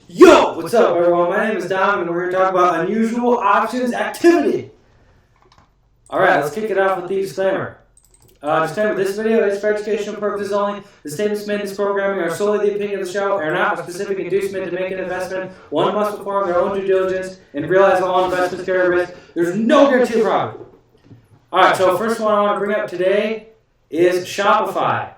Yo, what's up everyone? My name is Dom and we're here to talk about unusual options activity. Alright, let's kick it off with the disclaimer. Disclaimer, this video is for educational purposes only. The statements made in this programming are solely the opinion of the show and are not a specific inducement to make an investment. One must perform their own due diligence and realize all investments carry risk. There's no guarantee of profit. Alright, so first one I want to bring up today is Shopify.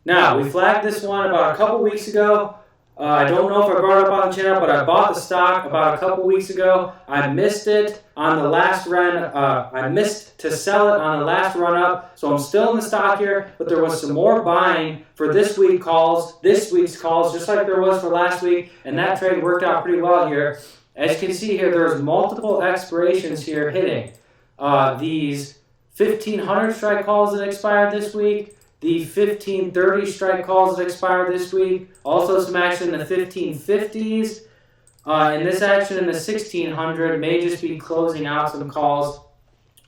Now, we flagged this one about a couple weeks ago. I don't know if I brought it up on the channel, but I bought the stock about a couple weeks ago. I missed it on the last run. I missed to sell it on the last run up, so I'm still in the stock here. But there was some more buying for this week's calls, just like there was for last week, and that trade worked out pretty well here. As you can see here, there's multiple expirations here hitting these 1500 strike calls that expired this week. The 1530 strike calls that expired this week. Also some action in the 1550s. And this action in the 1600 may just be closing out some calls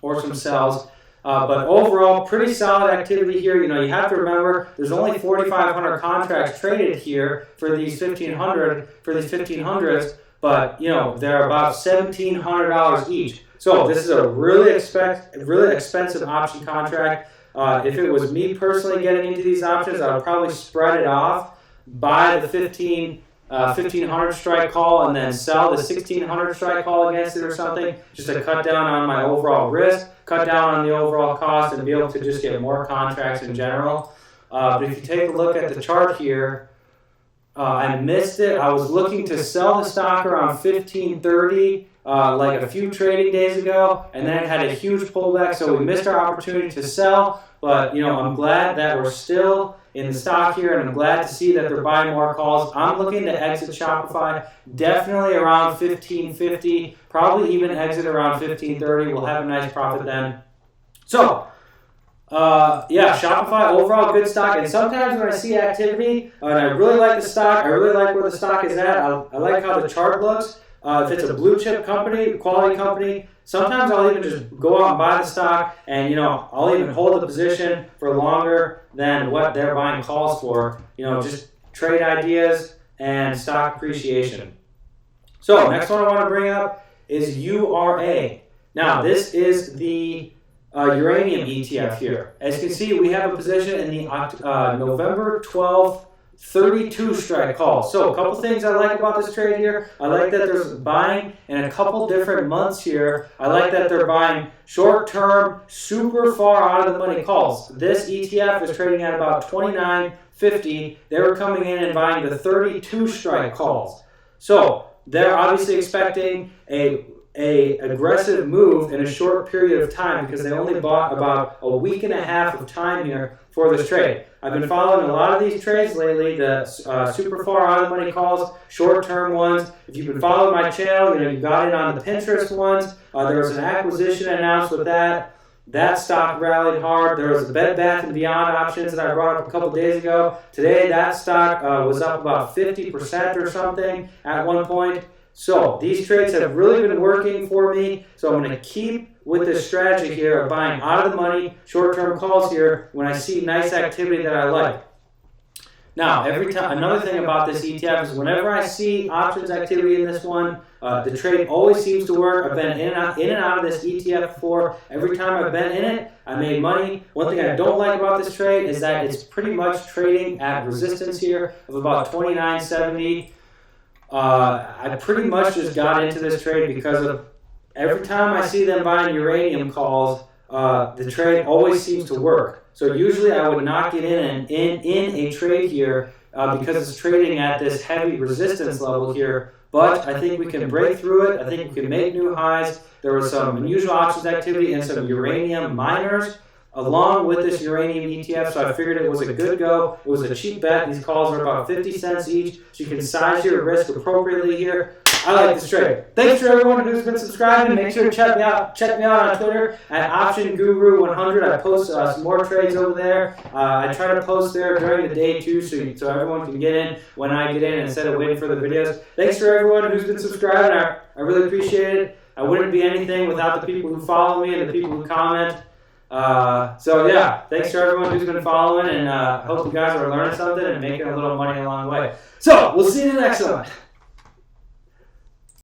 or some sells. But overall, pretty solid activity here. You know, you have to remember there's only 4,500 contracts traded here for these 1500s. But you know, they're about $1,700 each. So this is a really expensive option contract. If it was me personally getting into these options, I would probably spread it off, buy the 1500 strike call, and then sell the 1600 strike call against it or something, just to cut down on my overall risk, cut down on the overall cost, and be able to just get more contracts in general. But if you take a look at the chart here, I missed it. I was looking to sell the stock around 1530. Like a few trading days ago, and then it had a huge pullback, so we missed our opportunity to sell. But you know, I'm glad that we're still in the stock here, and I'm glad to see that they're buying more calls. I'm looking to exit Shopify definitely around 1550, probably even exit around 1530. We'll have a nice profit then. So yeah, Shopify, overall good stock. And sometimes when I see activity, and I really like the stock, I really like where the stock is at, I like how the chart looks. If it's a blue chip company, quality company, sometimes I'll even just go out and buy the stock, and you know, I'll even hold the position for longer than what they're buying calls for. You know, just trade ideas and stock appreciation. So next one I want to bring up is URA. Now this is the Uranium Etf here. As you can see, we have a position in the November 12th 32 strike call. So a couple things I like about this trade here. I like that there's buying in a couple different months here. I like that they're buying short-term, super far out of the money calls. This ETF is trading at about $29.50. They were coming in and buying the 32 strike calls. So they're obviously expecting a aggressive move in a short period of time because they only bought about a week and a half of time here for this trade. I've been following a lot of these trades lately, the super far out of the money calls, short-term ones. If you've been following my channel, you know, you got in on the Pinterest ones. There was an acquisition announced with that. That stock rallied hard. There was the Bed Bath & Beyond options that I brought up a couple days ago. Today, that stock was up about 50% or something at one point. So these trades have really been working for me. So I'm going to keep with this strategy here of buying out of the money, short-term calls here when I see nice activity that I like. Now, every time, another thing about this ETF is whenever I see options activity in this one, the trade always seems to work. I've been in and out of this ETF before. Every time I've been in it, I made money. One thing I don't like about this trade is that it's pretty much trading at resistance here of about $29.70. I pretty much just got into this trade because of every time I see them buying uranium calls, the trade always seems to work. So usually I would not get in a trade here because it's trading at this heavy resistance level here. But I think we can break through it. I think we can make new highs. There was some unusual options activity and some uranium miners along with this Uranium Etf, so I figured it was a good go. It was a cheap bet. These calls are about 50 cents each, so you can size your risk appropriately here. I like this trade. Thanks for everyone who's been subscribing. Make sure to check me out on Twitter at OptionGuru100. I post some more trades over there. I try to post there during the day too, so everyone can get in when I get in instead of waiting for the videos. Thanks for everyone who's been subscribing. I really appreciate it. I wouldn't be anything without the people who follow me and the people who comment. So yeah, thanks to everyone who's been following, and hope you guys are learning something and making a little money along the way. So we'll see you in the next one.